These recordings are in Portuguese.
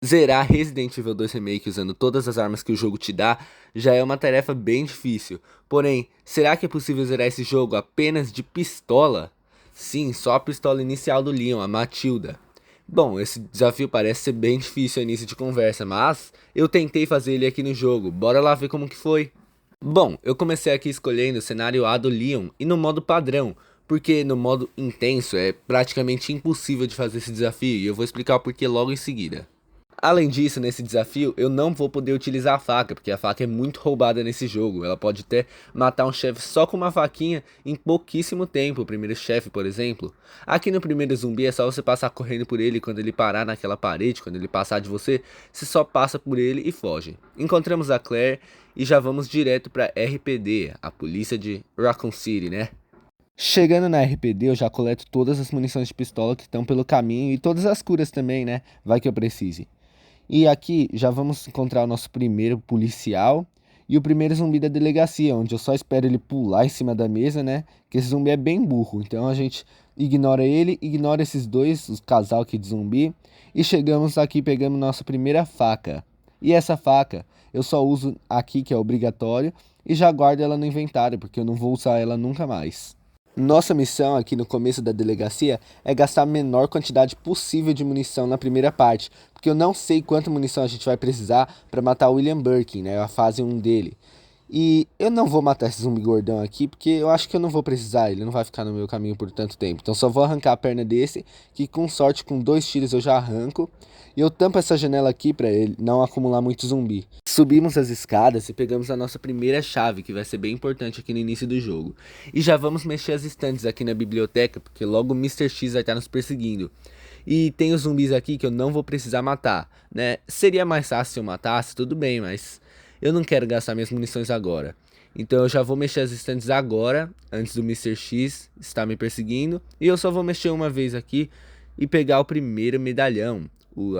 Zerar Resident Evil 2 Remake usando todas as armas que o jogo te dá já é uma tarefa bem difícil. Porém, será que é possível zerar esse jogo apenas de pistola? Sim, só a pistola inicial do Leon, a Matilda. Bom, esse desafio parece ser bem difícil ao início de conversa, mas eu tentei fazer ele aqui no jogo. Bora lá ver como que foi. Bom, eu comecei aqui escolhendo o cenário A do Leon e no modo padrão, porque no modo intenso é praticamente impossível de fazer esse desafio e eu vou explicar o porquê logo em seguida. Além disso, nesse desafio, eu não vou poder utilizar a faca, porque a faca é muito roubada nesse jogo. Ela pode até matar um chefe só com uma faquinha em pouquíssimo tempo, o primeiro chefe, por exemplo. Aqui no primeiro zumbi é só você passar correndo por ele quando ele parar naquela parede, quando ele passar de você, você só passa por ele e foge. Encontramos a Claire e já vamos direto para RPD, a polícia de Raccoon City, né? Chegando na RPD, eu já coleto todas as munições de pistola que estão pelo caminho e todas as curas também, né? Vai que eu precise. E aqui já vamos encontrar o nosso primeiro policial e o primeiro zumbi da delegacia, onde eu só espero ele pular em cima da mesa, né? Que esse zumbi é bem burro. Então a gente ignora ele, ignora esses dois, os casal aqui de zumbi. E chegamos aqui pegando nossa primeira faca. E essa faca eu só uso aqui, que é obrigatório, e já guardo ela no inventário, porque eu não vou usar ela nunca mais. Nossa missão aqui no começo da delegacia é gastar a menor quantidade possível de munição na primeira parte, porque eu não sei quanta munição a gente vai precisar para matar o William Birkin, né, a fase 1 dele. E eu não vou matar esse zumbi gordão aqui, porque eu acho que eu não vou precisar, ele não vai ficar no meu caminho por tanto tempo. Então só vou arrancar a perna desse, que com sorte com 2 tiros eu já arranco. E eu tampo essa janela aqui para ele não acumular muito zumbi. Subimos as escadas e pegamos a nossa primeira chave, que vai ser bem importante aqui no início do jogo. E já vamos mexer as estantes aqui na biblioteca, porque logo o Mr. X vai estar nos perseguindo. E tem os zumbis aqui que eu não vou precisar matar, né? Seria mais fácil se eu matasse, tudo bem, mas eu não quero gastar minhas munições agora. Então eu já vou mexer as estantes agora, antes do Mr. X estar me perseguindo. E eu só vou mexer uma vez aqui e pegar o primeiro medalhão.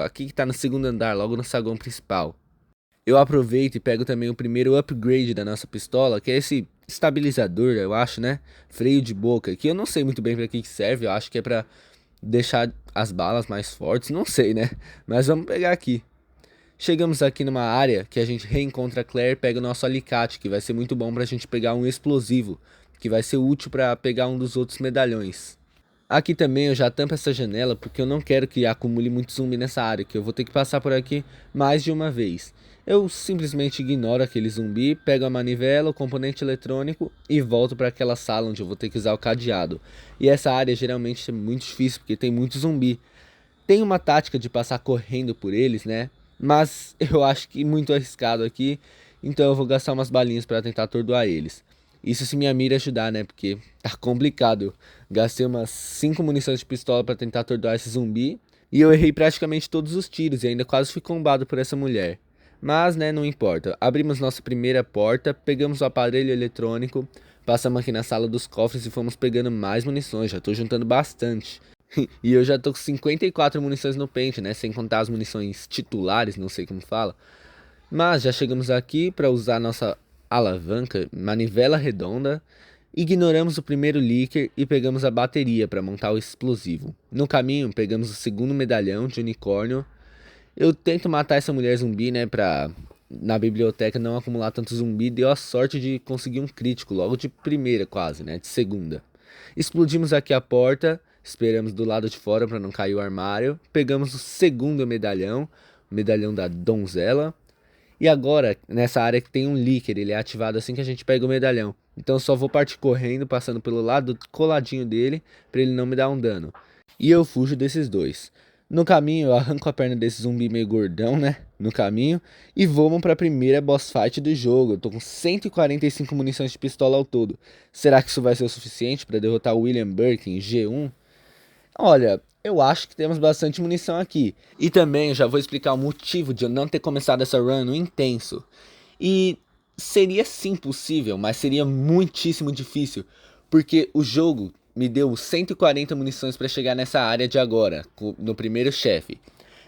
Aqui que está no segundo andar, logo no saguão principal. Eu aproveito e pego também o primeiro upgrade da nossa pistola, que é esse estabilizador, eu acho, né? Freio de boca, que eu não sei muito bem para que serve, eu acho que é para deixar as balas mais fortes, não sei, né? Mas vamos pegar aqui. Chegamos aqui numa área que a gente reencontra a Claire e pega o nosso alicate, que vai ser muito bom pra gente pegar um explosivo, que vai ser útil para pegar um dos outros medalhões. Aqui também eu já tampo essa janela porque eu não quero que acumule muito zumbi nessa área, que eu vou ter que passar por aqui mais de uma vez. Eu simplesmente ignoro aquele zumbi, pego a manivela, o componente eletrônico e volto para aquela sala onde eu vou ter que usar o cadeado. E essa área geralmente é muito difícil porque tem muito zumbi. Tem uma tática de passar correndo por eles, né? Mas eu acho que muito arriscado aqui, então eu vou gastar umas balinhas para tentar atordoar eles. Isso se minha mira ajudar, né? Porque tá complicado. Gastei umas 5 munições de pistola para tentar atordoar esse zumbi. E eu errei praticamente todos os tiros e ainda quase fui combado por essa mulher. Mas, né, não importa. Abrimos nossa primeira porta, pegamos o aparelho eletrônico, passamos aqui na sala dos cofres e fomos pegando mais munições. Já tô juntando bastante. E eu já tô com 54 munições no pente, né? Sem contar as munições titulares, não sei como fala. Mas já chegamos aqui para usar nossa alavanca, manivela redonda. Ignoramos o primeiro leaker e pegamos a bateria para montar o explosivo. No caminho, pegamos o segundo medalhão de unicórnio. Eu tento matar essa mulher zumbi, né, pra na biblioteca não acumular tanto zumbi. Deu a sorte de conseguir um crítico, logo de primeira quase, né, de segunda. Explodimos aqui a porta, esperamos do lado de fora para não cair o armário. Pegamos o segundo medalhão, o medalhão da donzela. E agora, nessa área que tem um leaker, ele é ativado assim que a gente pega o medalhão. Então eu só vou partir correndo, passando pelo lado coladinho dele, para ele não me dar um dano. E eu fujo desses dois. No caminho, eu arranco a perna desse zumbi meio gordão, né? No caminho. E vamos para a primeira boss fight do jogo. Eu tô com 145 munições de pistola ao todo. Será que isso vai ser o suficiente para derrotar o William Birkin G1? Olha, eu acho que temos bastante munição aqui. E também já vou explicar o motivo de eu não ter começado essa run no intenso. E seria sim possível, mas seria muitíssimo difícil, porque o jogo me deu 140 munições para chegar nessa área de agora, no primeiro chefe.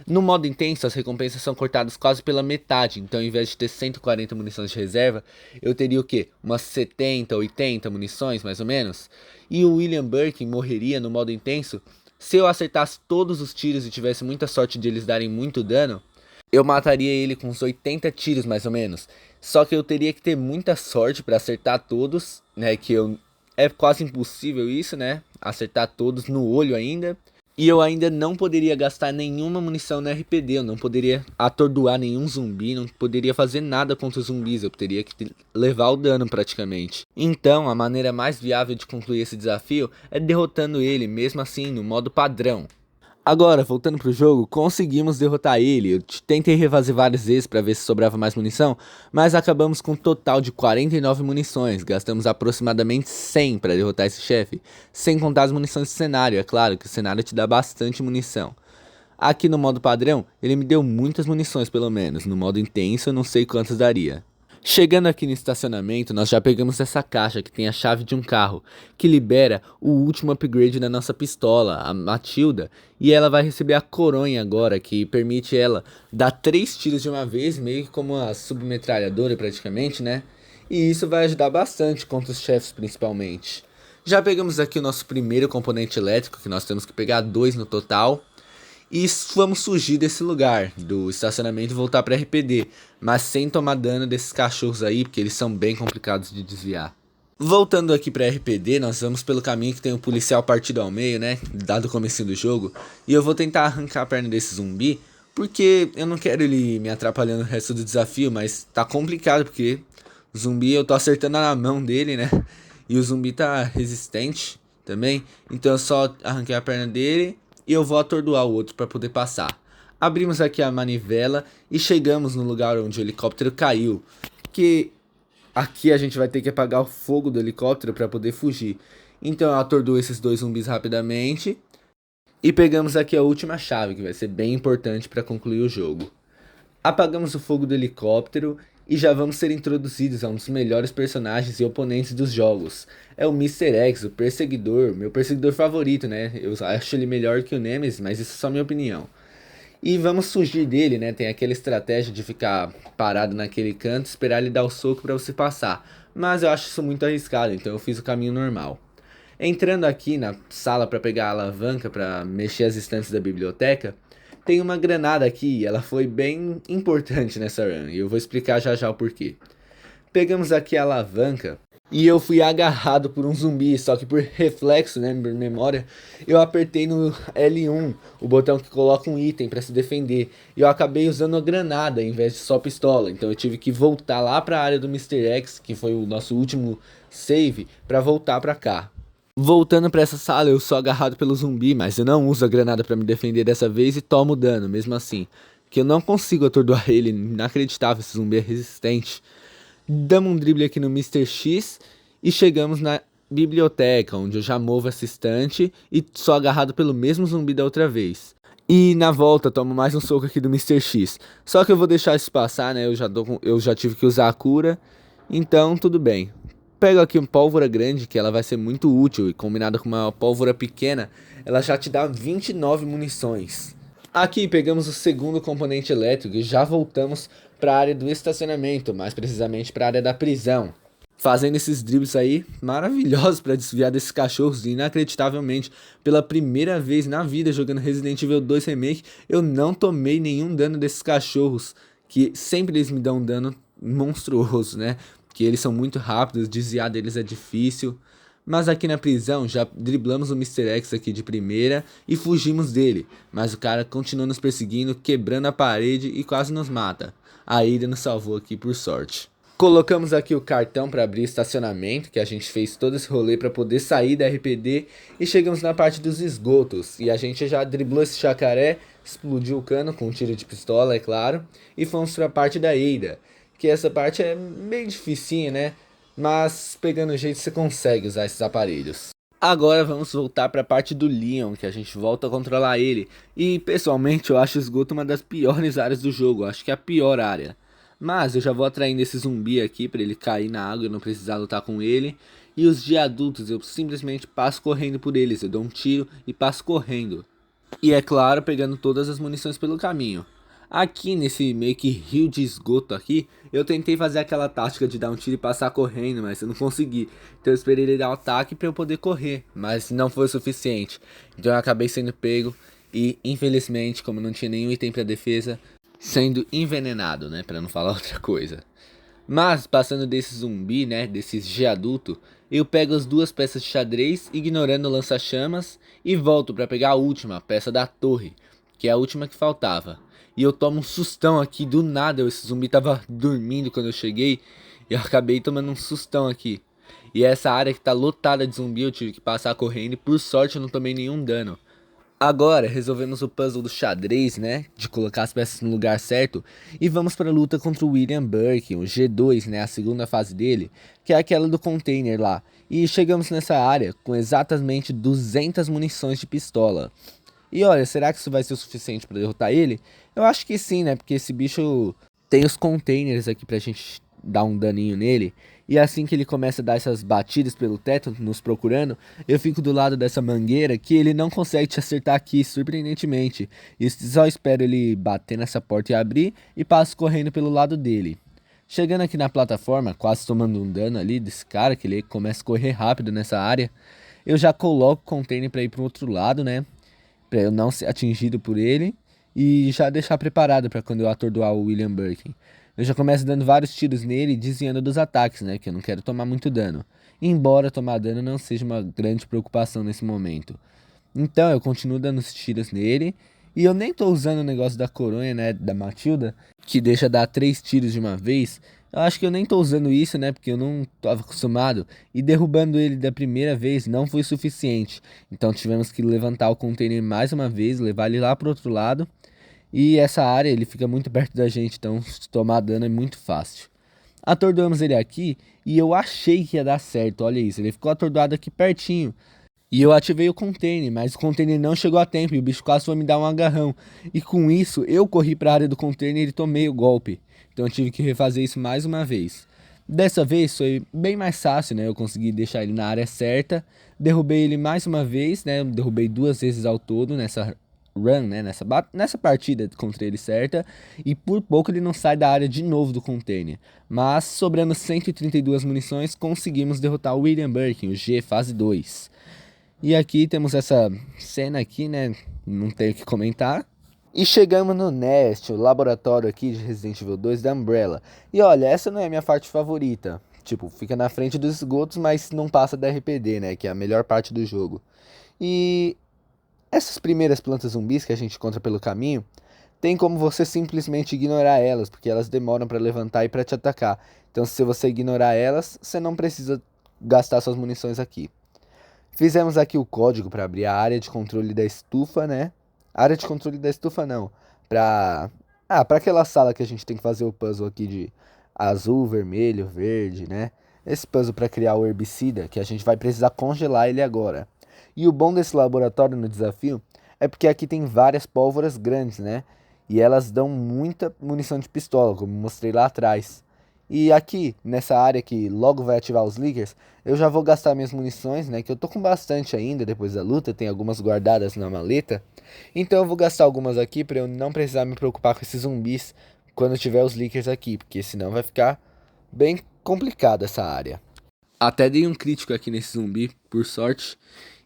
No modo intenso, as recompensas são cortadas quase pela metade, então ao invés de ter 140 munições de reserva, eu teria o quê? Umas 70, 80 munições, mais ou menos? E o William Birkin morreria no modo intenso se eu acertasse todos os tiros e tivesse muita sorte de eles darem muito dano. Eu mataria ele com uns 80 tiros mais ou menos. Só que eu teria que ter muita sorte pra acertar todos, né? É quase impossível isso, né? Acertar todos no olho ainda. E eu ainda não poderia gastar nenhuma munição no RPD, eu não poderia atordoar nenhum zumbi, não poderia fazer nada contra os zumbis, eu teria que levar o dano praticamente. Então, a maneira mais viável de concluir esse desafio é derrotando ele, mesmo assim, no modo padrão. Agora, voltando pro jogo, conseguimos derrotar ele. Eu tentei refazer várias vezes para ver se sobrava mais munição, mas acabamos com um total de 49 munições. Gastamos aproximadamente 100 para derrotar esse chefe, sem contar as munições de cenário. É claro que o cenário te dá bastante munição. Aqui no modo padrão, ele me deu muitas munições pelo menos. No modo intenso, eu não sei quantas daria. Chegando aqui no estacionamento, nós já pegamos essa caixa que tem a chave de um carro, que libera o último upgrade da nossa pistola, a Matilda, e ela vai receber a coronha agora, que permite ela dar 3 tiros de uma vez, meio que como a submetralhadora praticamente, né? E isso vai ajudar bastante contra os chefes principalmente. Já pegamos aqui o nosso primeiro componente elétrico, que nós temos que pegar 2 no total. E vamos fugir desse lugar, do estacionamento e voltar para RPD, mas sem tomar dano desses cachorros aí, porque eles são bem complicados de desviar. Voltando aqui para RPD, nós vamos pelo caminho que tem o policial partido ao meio, né, dado o comecinho do jogo, e eu vou tentar arrancar a perna desse zumbi, porque eu não quero ele me atrapalhando o resto do desafio, mas tá complicado, porque o zumbi eu tô acertando na mão dele, né, e o zumbi tá resistente também, então eu só arranquei a perna dele e eu vou atordoar o outro para poder passar. Abrimos aqui a manivela e chegamos no lugar onde o helicóptero caiu, que aqui a gente vai ter que apagar o fogo do helicóptero para poder fugir. Então eu atordoo esses 2 zumbis rapidamente e pegamos aqui a última chave, que vai ser bem importante para concluir o jogo. Apagamos o fogo do helicóptero e já vamos ser introduzidos a um dos melhores personagens e oponentes dos jogos. É o Mr. X, o perseguidor, meu perseguidor favorito, né? Eu acho ele melhor que o Nemesis, mas isso é só minha opinião. E vamos fugir dele, né? Tem aquela estratégia de ficar parado naquele canto, esperar ele dar o soco para você passar. Mas eu acho isso muito arriscado, então eu fiz o caminho normal. Entrando aqui na sala para pegar a alavanca para mexer as estantes da biblioteca, tem uma granada aqui, ela foi bem importante nessa run, e eu vou explicar já já o porquê. Pegamos aqui a alavanca, e eu fui agarrado por um zumbi, só que por reflexo, né, por memória, eu apertei no L1, o botão que coloca um item para se defender, e eu acabei usando a granada em vez de só pistola, então eu tive que voltar lá para a área do Mr. X, que foi o nosso último save, para voltar para cá. Voltando pra essa sala, eu sou agarrado pelo zumbi, mas eu não uso a granada pra me defender dessa vez e tomo dano, mesmo assim. Que eu não consigo atordoar ele, inacreditável, esse zumbi é resistente. Damos um drible aqui no Mr. X e chegamos na biblioteca, onde eu já movo essa estante e sou agarrado pelo mesmo zumbi da outra vez. E na volta tomo mais um soco aqui do Mr. X. Só que eu vou deixar isso passar, né, eu já tive que usar a cura, então tudo bem. Pego aqui uma pólvora grande, que ela vai ser muito útil, e combinada com uma pólvora pequena, ela já te dá 29 munições. Aqui pegamos o segundo componente elétrico e já voltamos para a área do estacionamento, mais precisamente para a área da prisão. Fazendo esses dribles aí maravilhosos para desviar desses cachorros, e inacreditavelmente, pela primeira vez na vida jogando Resident Evil 2 Remake, eu não tomei nenhum dano desses cachorros, que sempre eles me dão um dano monstruoso, né? Que eles são muito rápidos, desviar deles é difícil. Mas aqui na prisão já driblamos o Mr. X aqui de primeira e fugimos dele. Mas o cara continua nos perseguindo, quebrando a parede e quase nos mata. A Ada nos salvou aqui por sorte. Colocamos aqui o cartão para abrir estacionamento, que a gente fez todo esse rolê para poder sair da RPD. E chegamos na parte dos esgotos. E a gente já driblou esse jacaré, explodiu o cano com um tiro de pistola, é claro. E fomos para a parte da Ada, que essa parte é bem dificinha, né? Mas pegando o jeito você consegue usar esses aparelhos. Agora vamos voltar para a parte do Leon, que a gente volta a controlar ele. E pessoalmente eu acho o esgoto uma das piores áreas do jogo, acho que é a pior área. Mas eu já vou atraindo esse zumbi aqui para ele cair na água e não precisar lutar com ele. E os de adultos eu simplesmente passo correndo por eles, eu dou um tiro e passo correndo. E é claro, pegando todas as munições pelo caminho. Aqui nesse meio que rio de esgoto aqui, eu tentei fazer aquela tática de dar um tiro e passar correndo, mas eu não consegui. Então eu esperei ele dar o ataque para eu poder correr, mas não foi o suficiente. Então eu acabei sendo pego e infelizmente, como não tinha nenhum item para defesa, sendo envenenado, né, pra não falar outra coisa. Mas, passando desse zumbi, né, desse G adulto, eu pego as duas peças de xadrez, ignorando o lança-chamas, e volto pra pegar a última, a peça da torre, que é a última que faltava. E eu tomo um sustão aqui, do nada, esse zumbi tava dormindo quando eu cheguei, e eu acabei tomando um sustão aqui. E essa área que tá lotada de zumbi, eu tive que passar correndo, e por sorte eu não tomei nenhum dano. Agora resolvemos o puzzle do xadrez, né? De colocar as peças no lugar certo. E vamos para a luta contra o William Burke, o G2, né? A segunda fase dele, que é aquela do container lá. E chegamos nessa área com exatamente 200 munições de pistola. E olha, será que isso vai ser o suficiente para derrotar ele? Eu acho que sim, né? Porque esse bicho tem os containers aqui pra gente dar um daninho nele. E assim que ele começa a dar essas batidas pelo teto, nos procurando, eu fico do lado dessa mangueira que ele não consegue te acertar aqui, surpreendentemente. E eu só espero ele bater nessa porta e abrir, e passo correndo pelo lado dele. Chegando aqui na plataforma, quase tomando um dano ali desse cara, que ele começa a correr rápido nessa área, eu já coloco o container para ir pro outro lado, né? Pra eu não ser atingido por ele e já deixar preparado para quando eu atordoar o William Birkin. Eu já começo dando vários tiros nele e desviando dos ataques, né? Que eu não quero tomar muito dano. Embora tomar dano não seja uma grande preocupação nesse momento. Então eu continuo dando os tiros nele. E eu nem tô usando o negócio da coronha, né? Da Matilda, que deixa dar 3 tiros de uma vez. Eu acho que eu nem tô usando isso, né? Porque eu não tava acostumado. E derrubando ele da primeira vez não foi suficiente. Então tivemos que levantar o container mais uma vez, levar ele lá pro outro lado. E essa área ele fica muito perto da gente, então tomar dano é muito fácil. Atordoamos ele aqui e eu achei que ia dar certo, olha isso. Ele ficou atordoado aqui pertinho. E eu ativei o container, mas o container não chegou a tempo e o bicho quase foi me dar um agarrão. E com isso, eu corri para a área do container e tomei o golpe. Então eu tive que refazer isso mais uma vez. Dessa vez foi bem mais fácil, né? Eu consegui deixar ele na área certa. Derrubei ele mais uma vez, né? Eu derrubei 2 vezes ao todo nessa run, né? Nessa partida contra ele certa. E por pouco ele não sai da área de novo do container. Mas, sobrando 132 munições, conseguimos derrotar o William Birkin, o G, fase 2. E aqui temos essa cena aqui, né? Não tenho o que comentar. E chegamos no Nest, o laboratório aqui de Resident Evil 2 da Umbrella. E olha, essa não é a minha parte favorita. Tipo, fica na frente dos esgotos, mas não passa da RPD, né? Que é a melhor parte do jogo. E essas primeiras plantas zumbis que a gente encontra pelo caminho, tem como você simplesmente ignorar elas, porque elas demoram para levantar e para te atacar. Então, se você ignorar elas, você não precisa gastar suas munições aqui. Fizemos aqui o código para abrir a área de controle da estufa, né? Área de controle da estufa não. Para aquela sala que a gente tem que fazer o puzzle aqui de azul, vermelho, verde, né? Esse puzzle para criar o herbicida, que a gente vai precisar congelar ele agora. E o bom desse laboratório no desafio é porque aqui tem várias pólvoras grandes, né? E elas dão muita munição de pistola, como mostrei lá atrás. E aqui, nessa área que logo vai ativar os leakers, eu já vou gastar minhas munições, né? Que eu tô com bastante ainda depois da luta, tem algumas guardadas na maleta. Então eu vou gastar algumas aqui pra eu não precisar me preocupar com esses zumbis quando tiver os leakers aqui, porque senão vai ficar bem complicado essa área. Até dei um crítico aqui nesse zumbi, por sorte.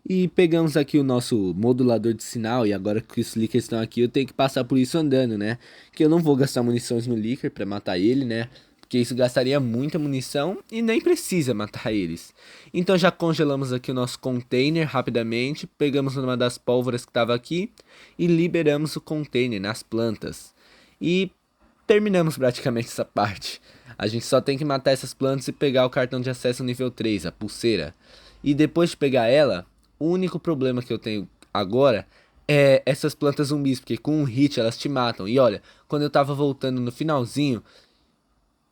E pegamos aqui o nosso modulador de sinal, e agora que os leakers estão aqui eu tenho que passar por isso andando, né? Que eu não vou gastar munições no leaker pra matar ele, né? Porque isso gastaria muita munição e nem precisa matar eles. Então já congelamos aqui o nosso container rapidamente, pegamos uma das pólvoras que estava aqui e liberamos o container nas plantas. E terminamos praticamente essa parte. A gente só tem que matar essas plantas e pegar o cartão de acesso nível 3, a pulseira. E depois de pegar ela, o único problema que eu tenho agora é essas plantas zumbis, porque com um hit elas te matam. E olha, quando eu tava voltando no finalzinho,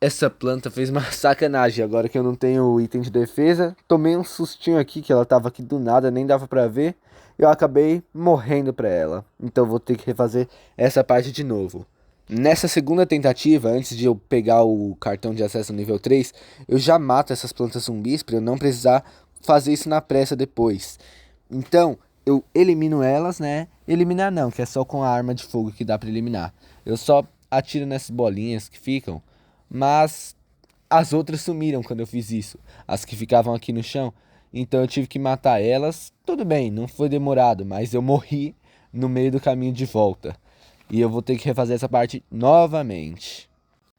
essa planta fez uma sacanagem. Agora que eu não tenho o item de defesa, tomei um sustinho aqui, que ela tava aqui do nada, nem dava pra ver. Eu acabei morrendo pra ela. Então vou ter que refazer essa parte de novo. Nessa segunda tentativa, antes de eu pegar o cartão de acesso nível 3, eu já mato essas plantas zumbis pra eu não precisar fazer isso na pressa depois. Então, eu elimino elas, né? Eliminar não, que é só com a arma de fogo que dá pra eliminar. Eu só atiro nessas bolinhas que ficam, mas as outras sumiram quando eu fiz isso. As que ficavam aqui no chão. Então eu tive que matar elas. Tudo bem, não foi demorado, mas eu morri no meio do caminho de volta. e eu vou ter que refazer essa parte novamente.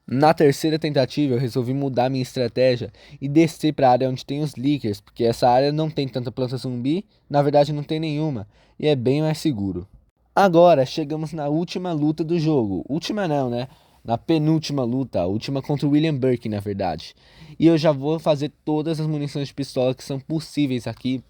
Na terceira tentativa, eu resolvi mudar minha estratégia e descer para a área onde tem os Lickers, porque essa área não tem tanta planta zumbi, na verdade não tem nenhuma, e é bem mais seguro. Agora, chegamos na última luta do jogo. Última não, né? Na penúltima luta, a última contra o William Burke, na verdade. E eu já vou fazer todas as munições de pistola que são possíveis aqui,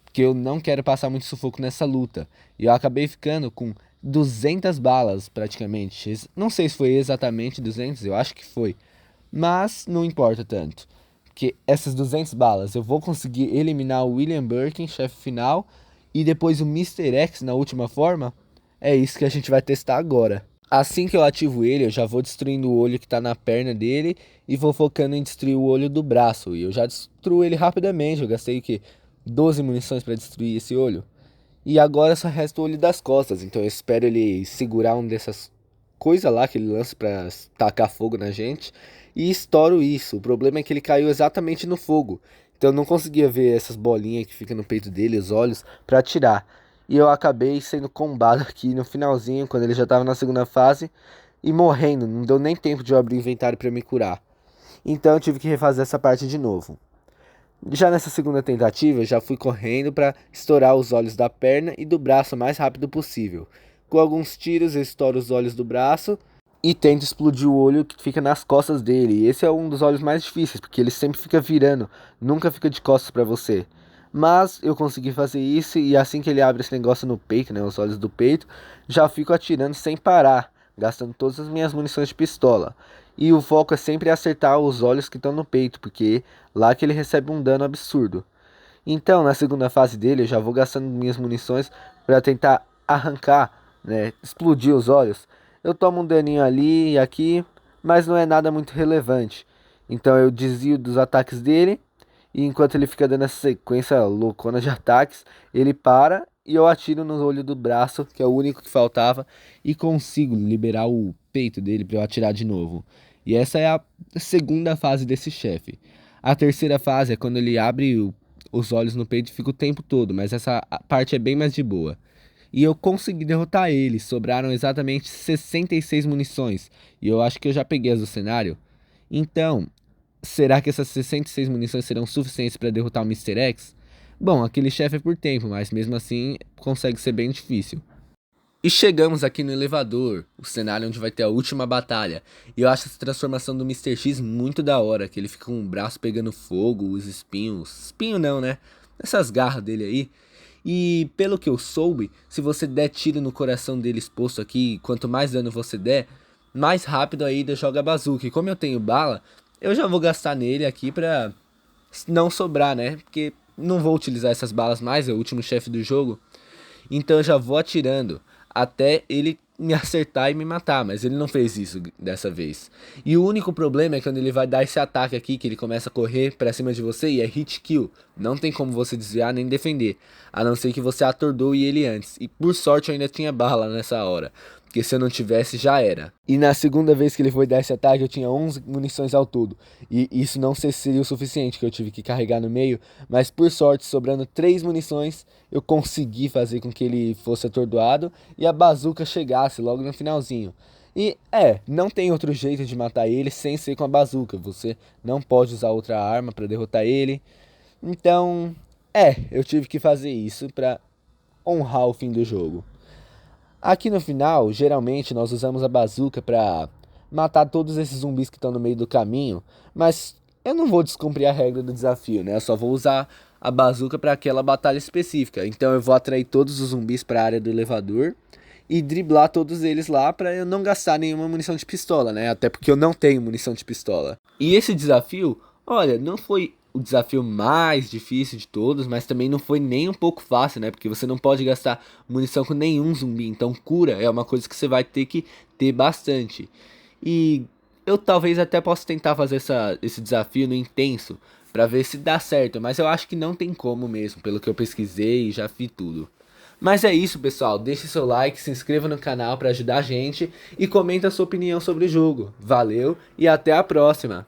porque eu não quero passar muito sufoco nessa luta. E eu acabei ficando com 200 balas, praticamente. Não sei se foi exatamente 200, eu acho que foi. Mas não importa tanto. Porque essas 200 balas eu vou conseguir eliminar o William Birkin, chefe final, e depois o Mr. X na última forma. É isso que a gente vai testar agora. Assim que eu ativo ele, eu já vou destruindo o olho que tá na perna dele e vou focando em destruir o olho do braço. E eu já destruo ele rapidamente, eu gastei o quê? 12 munições para destruir esse olho. E agora só resta o olho das costas, então eu espero ele segurar um dessas coisas lá que ele lança pra tacar fogo na gente. E estouro isso. O problema é que ele caiu exatamente no fogo. Então eu não conseguia ver essas bolinhas que ficam no peito dele, os olhos, pra atirar. E eu acabei sendo combado aqui no finalzinho, quando ele já tava na segunda fase. E morrendo, não deu nem tempo de eu abrir o inventário pra me curar. Então eu tive que refazer essa parte de novo. Já nessa segunda tentativa, eu já fui correndo para estourar os olhos da perna e do braço o mais rápido possível. Com alguns tiros, eu estouro os olhos do braço e tento explodir o olho que fica nas costas dele. E esse é um dos olhos mais difíceis, porque ele sempre fica virando, nunca fica de costas para você. Mas eu consegui fazer isso e assim que ele abre esse negócio no peito, né, os olhos do peito, já fico atirando sem parar, gastando todas as minhas munições de pistola. E o foco é sempre acertar os olhos que estão no peito, porque lá que ele recebe um dano absurdo. Então, na segunda fase dele, eu já vou gastando minhas munições para tentar arrancar, né, explodir os olhos. Eu tomo um daninho ali e aqui, mas não é nada muito relevante. Então eu desvio dos ataques dele, e enquanto ele fica dando essa sequência loucona de ataques, ele para e eu atiro no olho do braço, que é o único que faltava, e consigo liberar o peito dele para eu atirar de novo. E essa é a segunda fase desse chefe. A terceira fase é quando ele abre os olhos no peito e fica o tempo todo, mas essa parte é bem mais de boa. E eu consegui derrotar ele, sobraram exatamente 66 munições, e eu acho que eu já peguei as do cenário. Então, será que essas 66 munições serão suficientes para derrotar o Mr. X? Bom, aquele chefe é por tempo, mas mesmo assim consegue ser bem difícil. E chegamos aqui no elevador, o cenário onde vai ter a última batalha. E eu acho essa transformação do Mr. X muito da hora, que ele fica com o braço pegando fogo, os espinhos... Espinho não, né? Essas garras dele aí. E pelo que eu soube, se você der tiro no coração dele exposto aqui, quanto mais dano você der, mais rápido ainda joga a bazuca. E como eu tenho bala, eu já vou gastar nele aqui pra não sobrar, né? Porque não vou utilizar essas balas mais, é o último chefe do jogo. Então eu já vou atirando até ele me acertar e me matar, mas ele não fez isso dessa vez. E o único problema é quando ele vai dar esse ataque aqui, que ele começa a correr pra cima de você e é hit kill. Não tem como você desviar nem defender, a não ser que você atordoe ele antes. E por sorte eu ainda tinha bala nessa hora, porque se eu não tivesse já era. E na segunda vez que ele foi dar esse ataque eu tinha 11 munições ao todo. E isso não sei se seria o suficiente, que eu tive que carregar no meio, mas por sorte, sobrando 3 munições, eu consegui fazer com que ele fosse atordoado e a bazuca chegasse logo no finalzinho. E não tem outro jeito de matar ele sem ser com a bazuca. Você não pode usar outra arma para derrotar ele. Então, eu tive que fazer isso para honrar o fim do jogo. Aqui no final, geralmente nós usamos a bazuca para matar todos esses zumbis que estão no meio do caminho, mas eu não vou descumprir a regra do desafio, né? Eu só vou usar a bazuca para aquela batalha específica. Então eu vou atrair todos os zumbis para a área do elevador e driblar todos eles lá para eu não gastar nenhuma munição de pistola, né? Até porque eu não tenho munição de pistola. E esse desafio, olha, não foi o desafio mais difícil de todos, mas também não foi nem um pouco fácil, né? Porque você não pode gastar munição com nenhum zumbi, então cura é uma coisa que você vai ter que ter bastante. E eu talvez até possa tentar fazer esse desafio no intenso, pra ver se dá certo, mas eu acho que não tem como mesmo, pelo que eu pesquisei e já vi tudo. Mas é isso, pessoal, deixe seu like, se inscreva no canal pra ajudar a gente e comenta a sua opinião sobre o jogo. Valeu e até a próxima!